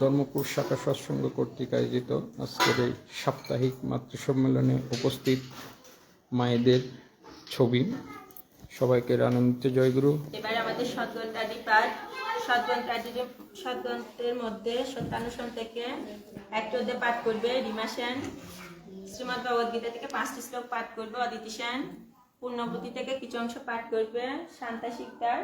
ধর্মপুর শাখা সৎসঙ্গ কর্তৃক আয়োজিত আজকের এই সাপ্তাহিক মাতৃ সম্মেলনে উপস্থিত মায়েদের ছবি। সবাইকে আনন্দিত জয়গুরু। এবার আমাদের সদ্গ্রন্থের মধ্যে সত্যানুসরণ থেকে একটি অধ্যায় পাঠ করবে রিমা সেন। শ্রীমদ্ ভগবদ গীতা থেকে 5টি শ্লোক পাঠ করবে অদিতি সেন। পূর্ণবতী থেকে কিছু অংশ পাঠ করবে শান্তা শিকদার।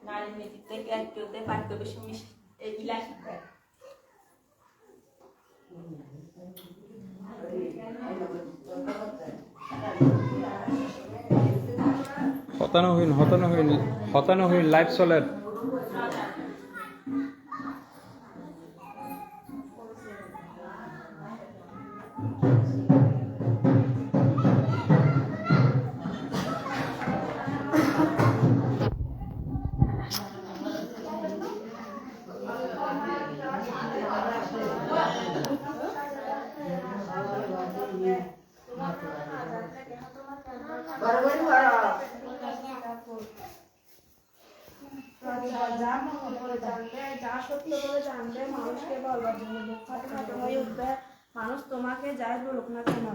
নারী নীতি থেকে একটি অধ্যায় পাঠ করবে ইলা শিকদার। হতানো হইন লাইভ চলেন। মানুষ তোমাকে যাই বলুক না কেন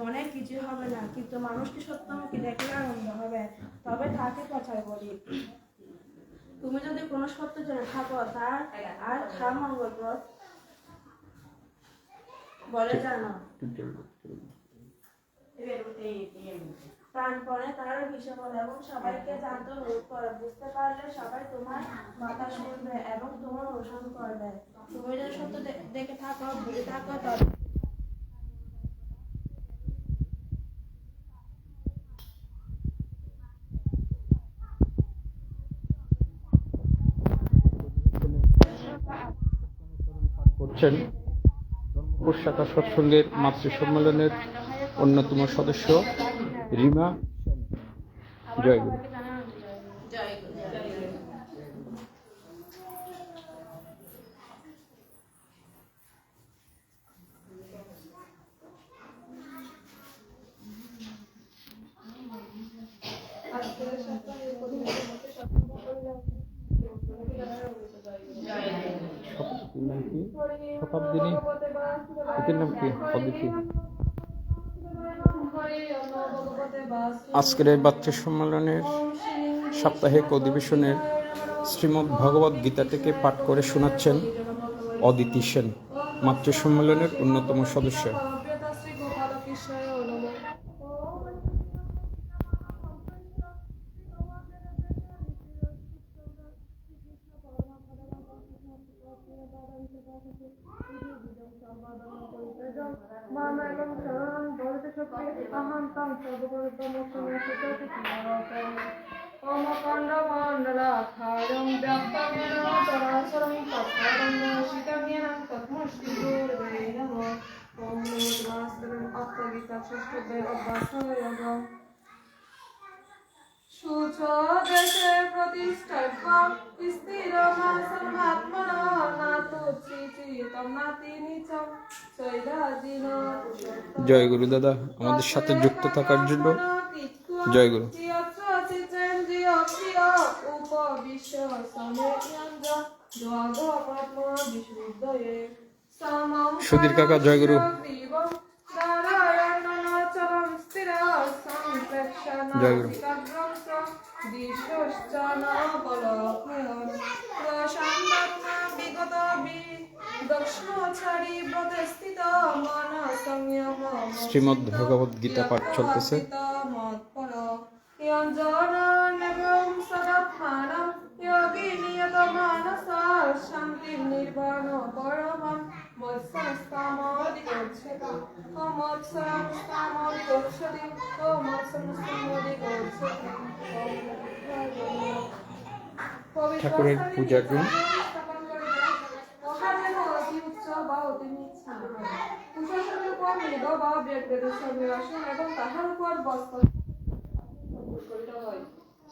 মনে কিছু হবে না, কিন্তু মানুষকে সত্যমুখী দেখলে আনন্দ হবে, তবে তাকে কথায় বলি। তুমি যদি কোনো সত্য জেনে থাকো তার আর খা মঙ্গলপ্রদ বলে জানো, প্রাণপণে তার বিষয় বলে এবং সবাইকে জানতে অনুরোধ করে। বুঝতে পারলে সবাই তোমার কথা শুনবে এবং তোমার অনুসরণ করবে। তুমি যদি সত্য দেখে থাকো, বুঝে থাকো, তবে করছেন ধর্মপুর শাখা সৎসঙ্গের মাতৃ সম্মেলনের অন্যতম সদস্য রিমা সেন। জয়গুরু। নাম কি? শতাব্দী, এটির নাম কি? অদিতি। আজকের এই বাচ্চা সম্মেলনের সাপ্তাহিক অধিবেশনের শ্রীমদ্ ভগবদ গীতা থেকে পাঠ করে শোনাচ্ছেন অদিতি সেন, মাতৃ সম্মেলনের অন্যতম সদস্য। ओमकाण्डमण्डलाकारं व्याप्तमेन चराचरं तत्पदं शीतज्ञानं तत्मश्रीगुरुवे नमः। ॐ नमोऽस्तुं अर्थगीता षष्ठोऽध्याय अभ्यासयोगः। शुचोदशे प्रतिष्ठा स्थिरमासनमात्मनः नातोच्चितं नातिनीचं चैलाजिन। জয় গুরু দাদা, আমাদের সাথে যুক্ত থাকার জন্য জয় গুরু। সুধীর কাকা জয় গুরু। জয় গুরু। শ্রীমদ্ ভগবদ গীতা পাঠ চলতেছে। ঠাকুরের পূজার রুম।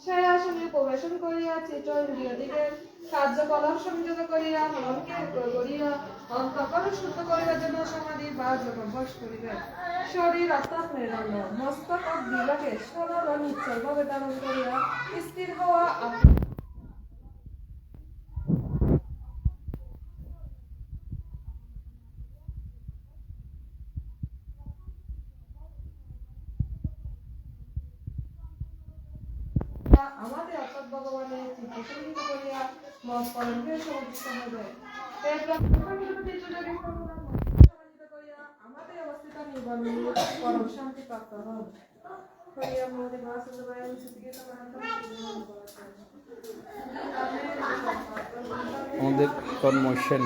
সেই আসনে প্রবেশন করিয়া চিত্রেন্দ্রিয়দিগের কার্যকলাপ সংযত করিয়া মনকে করিয়া অন্তঃকরণ শুদ্ধ করিবার জন্য সমাধি বা যোগাভ্যাস করিবেন। শরীর অর্থাৎ নিরন্ন, মস্তক ও দিলকে সরল ও নিশ্চলভাবে ধারণ করিয়া স্থির হওয়া। আমাদের অর্থাৎ ভগবানের চিত্ত সঙ্গীত করিয়া মত পরমকে সমর্পিত হবে। করিয়া আমাদের অবস্থিত নির্বাণ পরম শান্তি প্রাপ্ত হবে। আমাদের তন্ময় সেন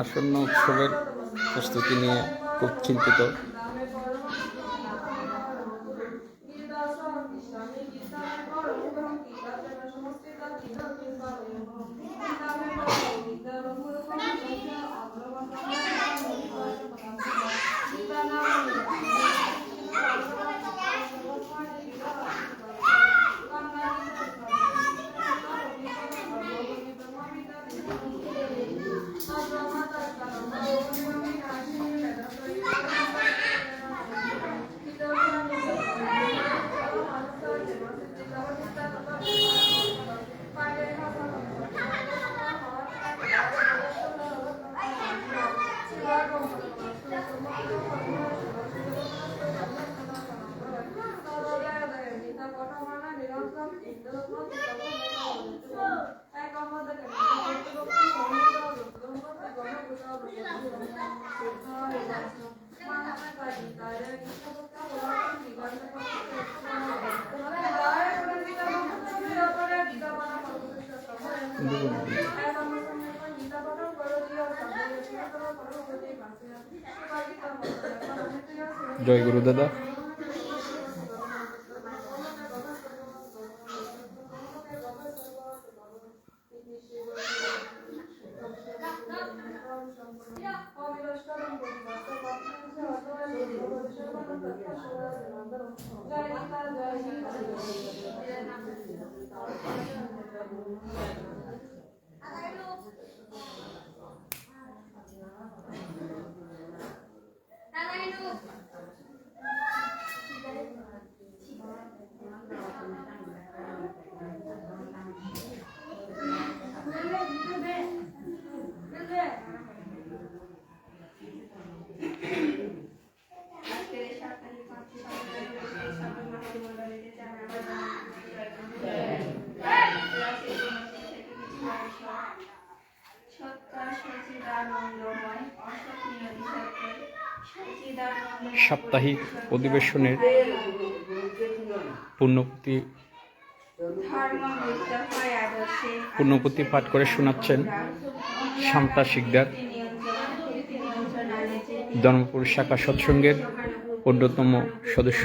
আসন্ন উৎসবের প্রস্তুতি নিয়ে খুব চিন্তিত। জয় গুরু দাদা। সাপ্তাহিক অধিবেশনের পূর্ণপতি পাঠ করে শোনাচ্ছেন শান্তা শিকদার, ধর্মপুর শাখা সৎসঙ্গের অন্যতম সদস্য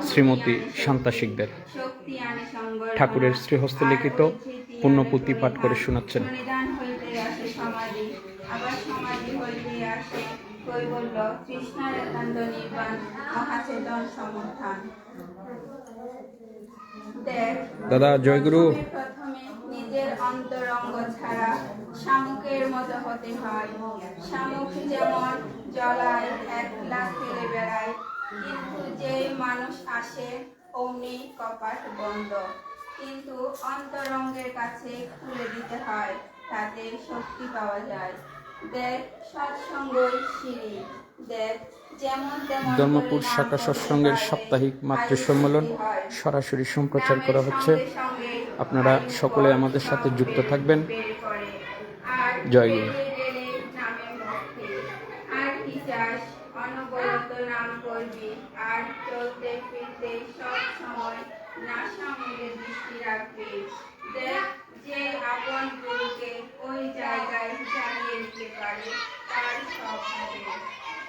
শ্রীমতী শান্তা শিকদার ঠাকুরের শ্রীহস্তে লিখিত পূর্ণপুতি পাঠ করে শোনাচ্ছেন। দাদা জয়গুরু। প্রথমে নিজের অন্তরঙ্গ ছাড়া শামুকের মতো হতে হয়। শামুক যেমন জলায় একলা খেলে বেড়ায়, কিন্তু যেই মানুষ আসে অমনি কপাট বন্ধ। কিন্তু অন্তরঙ্গের কাছে খুলে দিতে হয়, তাতে শক্তি পাওয়া যায়। দেখ সৎসঙ্গই সিঁড়ি, দেখ যেমন তেমন ধর্মপুর শাখা সৎসঙ্গের সাপ্তাহিক মাতৃ সম্মেলন সরাসরি সম্প্রচার করা হচ্ছে। আপনারা সকলে আমাদের সাথে যুক্ত থাকবেন। জয় গুরু। আর কি চাস, অনবরত নাম করবি, আর চলতে ফিরতে সব সময় নাসা মূলে দৃষ্টি রাখবি। দেখ যে আপন গুরুকে ওই জায়গায় চালিয়ে দিতে পারে, তার সব হবে।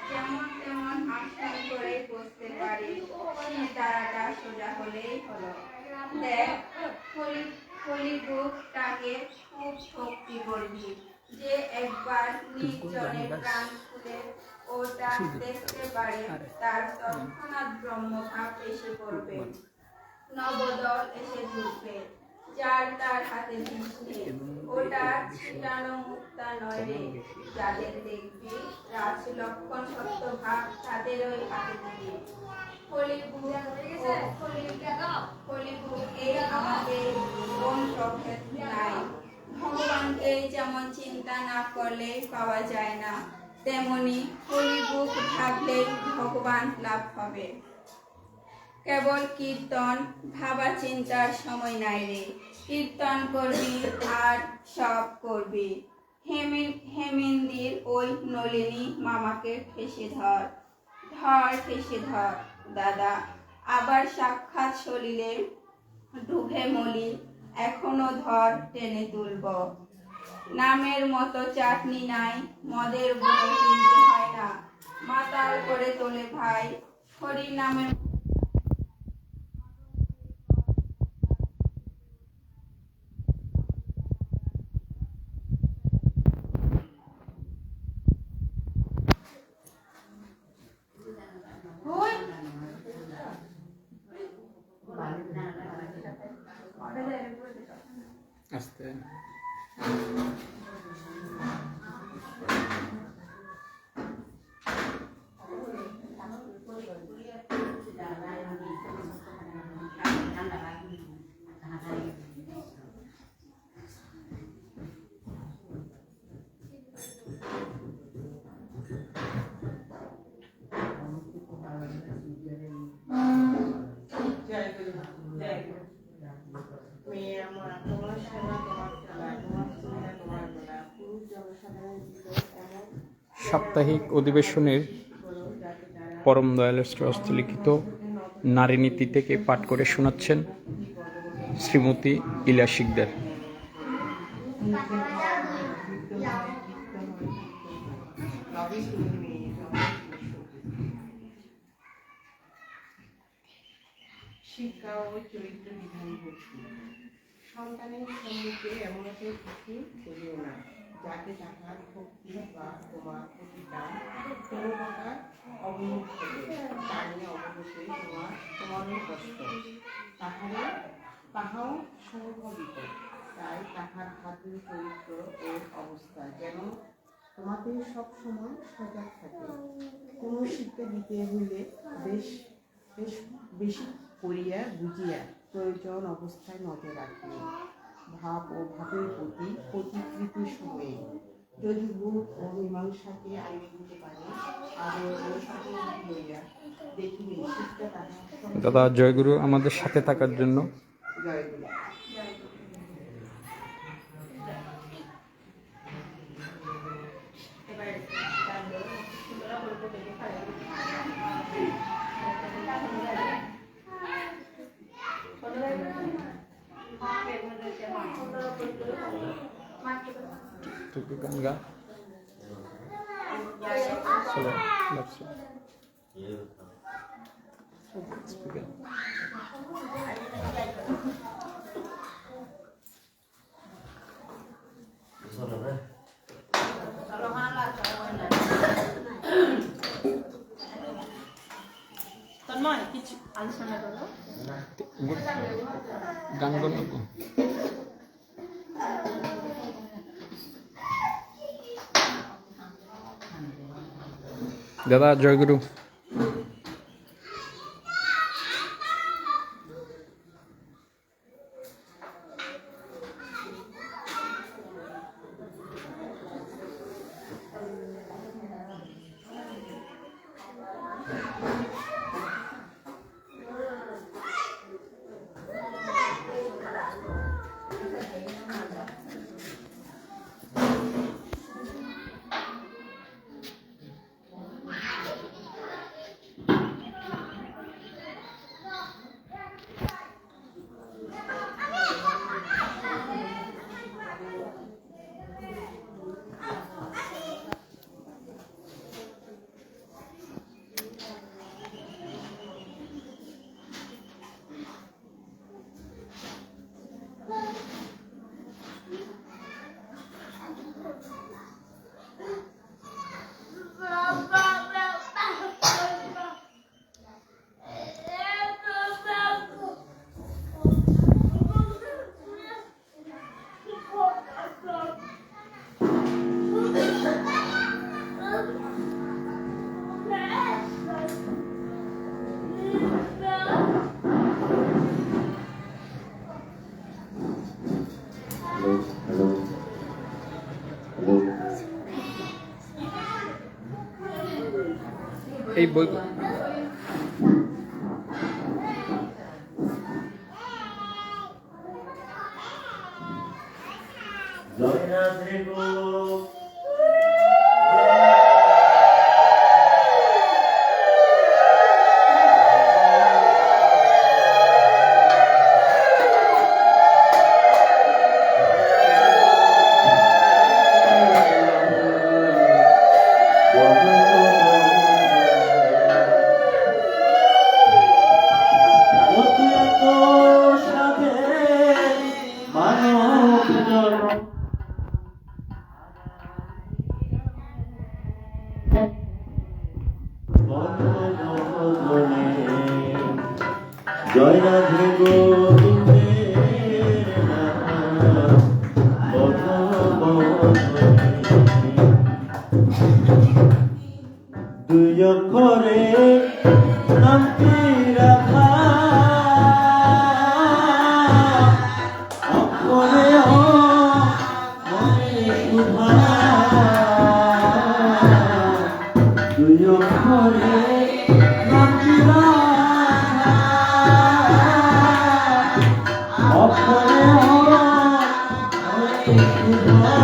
যেমন তেমন আসন করে বসতে পারে, সে দ্বারাটা সোজা হলেই হলো। দেখ কলিযুগটাকে খুব শক্তি করবি, যে একবার নির্জনে প্রাণ খুলে ওটা দেখতে পারে, তার তৎক্ষণাৎ ব্রহ্মভাব এসে পড়বে, নবদল এসে ঢুকবে। যার তার হাতে দৃষ্টি, ওটা ছিটানো মুক্তা নয় রে। যাদের দেখবি রাজ লক্ষণ সত্যভাব, তাদের ওই হাতে দিবি। কলিযুগ এই আমাদের কোন প্রভেদ নাই। ভগবানকে যেমন চিন্তা না করলে পাওয়া যায় না, তেমনি কলিযুগ ভাবলে ভগবান লাভ হবে। কেবল কীর্তন, ভাবা চিন্তার সময় নাই রে। কীর্তন করবি আর সব করবি। হেমেন্দির ওই নলিনী মামাকে ঠেসে ধর, ঠেসে ধর দাদা। আবার সাক্ষাৎ সলিলে ডুবে মলি, এখনো ধর টেনে তুলব। নামের মতো চাটনি নাই, মদের গুঁড়ো কিনতে হয় না, মাতাল করে তোলে ভাই। হরি নামের আস্তে সাপ্তাহিক অধিবেশনের পরম দয়ালের শ্রীহস্তে লিখিত নারী নীতি থেকে পাঠ করে শোনাচ্ছেন শ্রীমতী ইলা শিকদার। শিক্ষা ও চরিত্র বিধান করছি। সন্তানের সম্মুখে এমন একটা কিছু করিও না, যাতে তাহার ভক্তি বা তোমার প্রতিদান কোনো প্রকার অবমুখ হবে, তা নিয়ে অবশ্যই তোমারও কষ্ট। তাহাও স্বাভাবিক, তাই তাহার হাতের চরিত্র ও অবস্থা যেন তোমাকে সব সময় সজাগ থাকে। কোনো শিক্ষা দিতে হইলে বেশ বেশি করিয়া বুঝিয়া প্রয়োজন অবস্থায় নজর রাখিবে। ভাব ও ভাবের প্রতি প্রতিকৃতির সময়ে যদি বোধ ও মীমাংসাকে আইনে দিতে পারে, আদর ও সহানুভূতি লইয়া দেখিবে শিক্ষা তাহার। দাদা জয়গুরু, আমাদের সাথে থাকার জন্য জয়গুরু। এবার তুই গান গা চলো লাগছে স্পিকার তন্ময় কিছু আলোচনা করো। গান করবো দাদা জয়গুরু এই বই জয় রাধে গোবিন্দের দুই অক্ষরে নামটি রাখা অক্ষরে মনে সুধা দুই অক্ষরে নামটি রাখা অক্ষরে মনে সুধা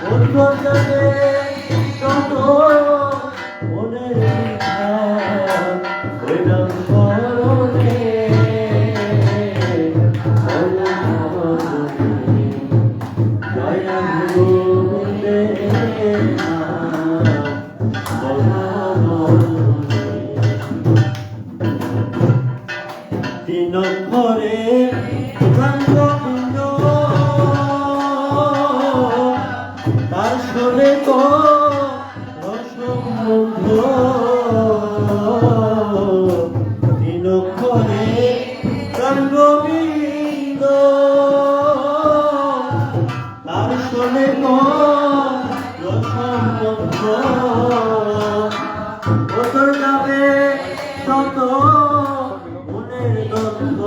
অন্তর্জালে কত মনের ইচ্ছা ওই নাম স্মরণে জয় রাধে গোবিন্দের তিন অক্ষরে গোবিন্দ তার শোনে তো রসমুগ্ধ তিন অক্ষরে গোবিন্দ তার শোনে তো রসমুগ্ধ ওতর নামে তত মনের দ্বন্দ্ব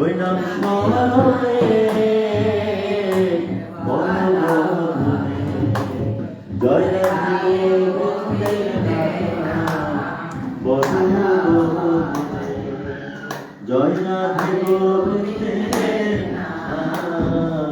ওই নাম স্মরণে জয় রাধে জয় রাধে গোবিন্দের নাম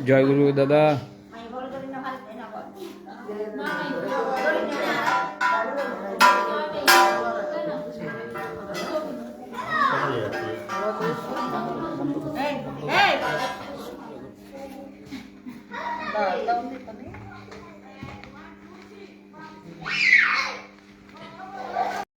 জয় গুরু দাদা। এই